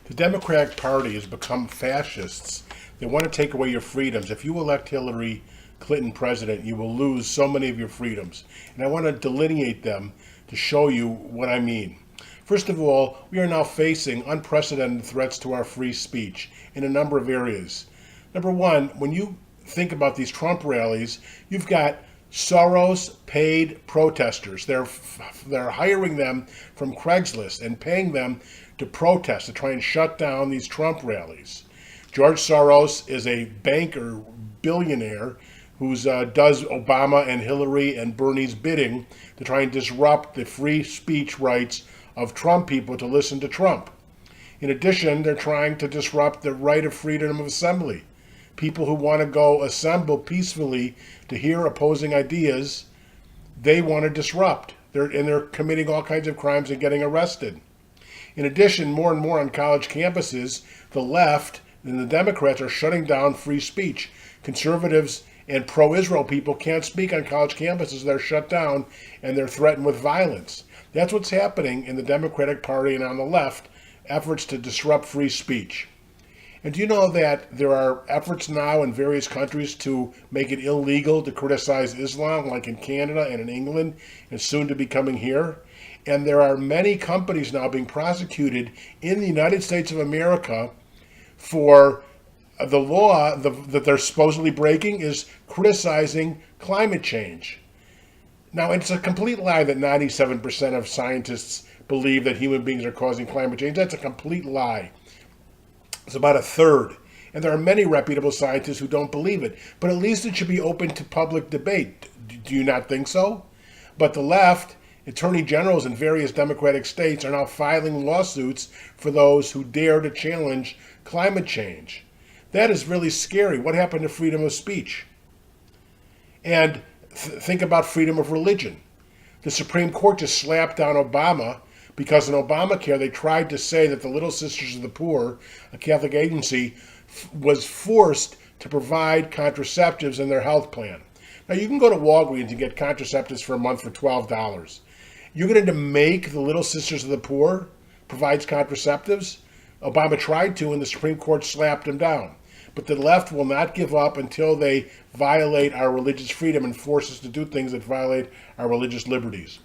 The Democratic Party has become fascists. They want to take away your freedoms. If you elect Hillary Clinton president, you will lose so many of your freedoms. And I want to delineate them to show you what I mean. First of all, we are now facing unprecedented threats to our free speech in a number of areas. Number one, when you think about these Trump rallies, you've got Soros paid protesters. They're hiring them from Craigslist and paying them to protest, to try and shut down these Trump rallies. George Soros is a banker, billionaire, who does Obama and Hillary and Bernie's bidding to try and disrupt the free speech rights of Trump people to listen to Trump. In addition, they're trying to disrupt the right of freedom of assembly. People who want to go assemble peacefully to hear opposing ideas, they want to disrupt. They're committing all kinds of crimes and getting arrested. In addition, more and more on college campuses, the left and the Democrats are shutting down free speech. Conservatives and pro-Israel people can't speak on college campuses. They're shut down and they're threatened with violence. That's what's happening in the Democratic Party and on the left, efforts to disrupt free speech. And do you know that there are efforts now in various countries to make it illegal to criticize Islam, like in Canada and in England, and soon to be coming here? And there are many companies now being prosecuted in the United States of America for the law that they're supposedly breaking is criticizing climate change. Now, it's a complete lie that 97% of scientists believe that human beings are causing climate change. That's a complete lie. It's about a third. And there are many reputable scientists who don't believe it. But at least it should be open to public debate. Do you not think so? But the left, attorney generals in various Democratic states are now filing lawsuits for those who dare to challenge climate change. That is really scary. What happened to freedom of speech? And think about freedom of religion. The Supreme Court just slapped down Obama because in Obamacare they tried to say that the Little Sisters of the Poor, a Catholic agency, was forced to provide contraceptives in their health plan. Now you can go to Walgreens and get contraceptives for a month for $12. You're going to make the Little Sisters of the Poor provides contraceptives? Obama tried to and the Supreme Court slapped him down. But the left will not give up until they violate our religious freedom and force us to do things that violate our religious liberties.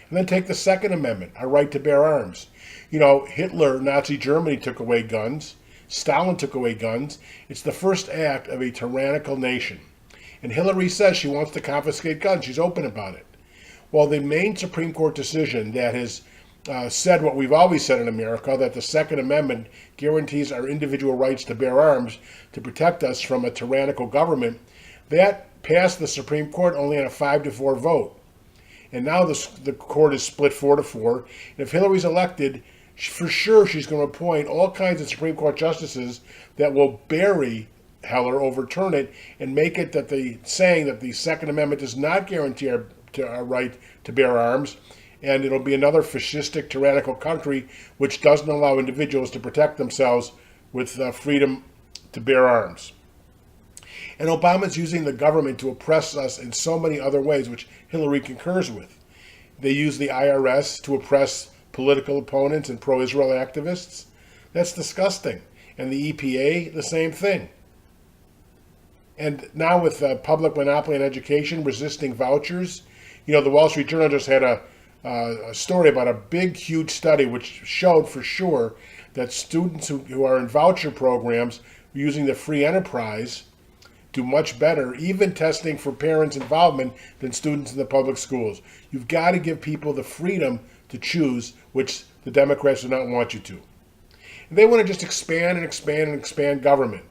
And then take the Second Amendment, our right to bear arms. You know, Hitler, Nazi Germany took away guns. Stalin took away guns. It's the first act of a tyrannical nation. And Hillary says she wants to confiscate guns. She's open about it. Well, the main Supreme Court decision that has said what we've always said in America, that the Second Amendment guarantees our individual rights to bear arms to protect us from a tyrannical government, that passed the Supreme Court only on a 5-4 vote. And now the court is split 4-4. And if Hillary's elected, for sure she's going to appoint all kinds of Supreme Court justices that will bury Heller, overturn it, and make it that saying that the Second Amendment does not guarantee our right to bear arms, and it'll be another fascistic, tyrannical country which doesn't allow individuals to protect themselves with freedom to bear arms. And Obama's using the government to oppress us in so many other ways, which Hillary concurs with. They use the IRS to oppress political opponents and pro-Israel activists. That's disgusting. And the EPA, the same thing. And now with public monopoly in education, resisting vouchers, you know, the Wall Street Journal just had a story about a big, huge study which showed for sure that students who are in voucher programs using the free enterprise do much better, even testing for parents' involvement, than students in the public schools. You've got to give people the freedom to choose, which the Democrats do not want you to. And they want to just expand and expand and expand government.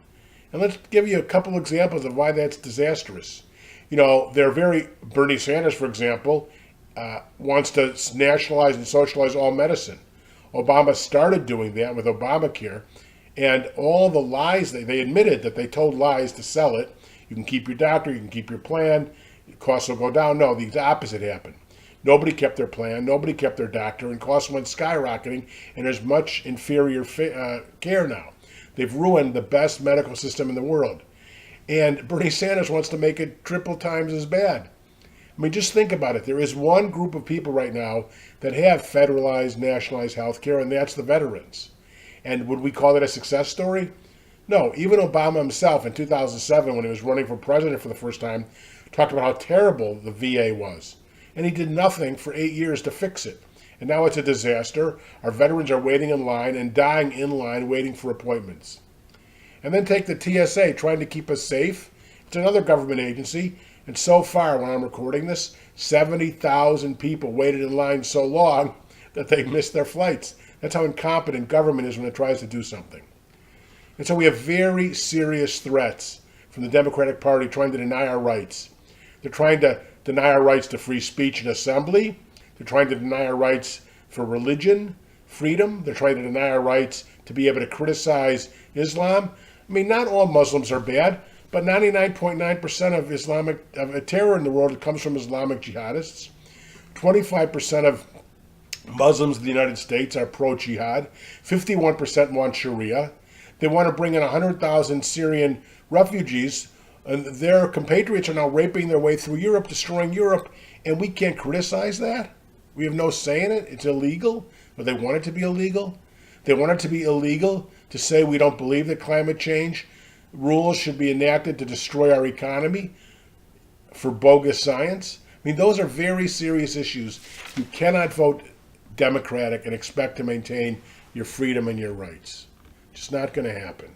And let's give you a couple examples of why that's disastrous. You know, Bernie Sanders, for example, wants to nationalize and socialize all medicine. Obama started doing that with Obamacare, and all the lies, they admitted that they told lies to sell it. You can keep your doctor, you can keep your plan, costs will go down. No, the opposite happened. Nobody kept their plan, nobody kept their doctor, and costs went skyrocketing, and there's much inferior care now. They've ruined the best medical system in the world. And Bernie Sanders wants to make it triple times as bad. I mean, just think about it. There is one group of people right now that have federalized, nationalized health care, and that's the veterans. And would we call it a success story? No. Even Obama himself in 2007, when he was running for president for the first time, talked about how terrible the VA was. And he did nothing for 8 years to fix it. And now it's a disaster. Our veterans are waiting in line and dying in line waiting for appointments. And then take the TSA, trying to keep us safe. It's another government agency. And so far, when I'm recording this, 70,000 people waited in line so long that they missed their flights. That's how incompetent government is when it tries to do something. And so we have very serious threats from the Democratic Party trying to deny our rights. They're trying to deny our rights to free speech and assembly. They're trying to deny our rights for religion, freedom. They're trying to deny our rights to be able to criticize Islam. I mean, not all Muslims are bad, but 99.9% of Islamic terror in the world comes from Islamic jihadists. 25% of Muslims in the United States are pro-jihad. 51% want Sharia. They want to bring in 100,000 Syrian refugees. And their compatriots are now raping their way through Europe, destroying Europe, and we can't criticize that? We have no say in it? It's illegal? But they want it to be illegal? They want it to be illegal to say we don't believe that climate change rules should be enacted to destroy our economy for bogus science? I mean, those are very serious issues. You cannot vote Democratic and expect to maintain your freedom and your rights. Just not going to happen.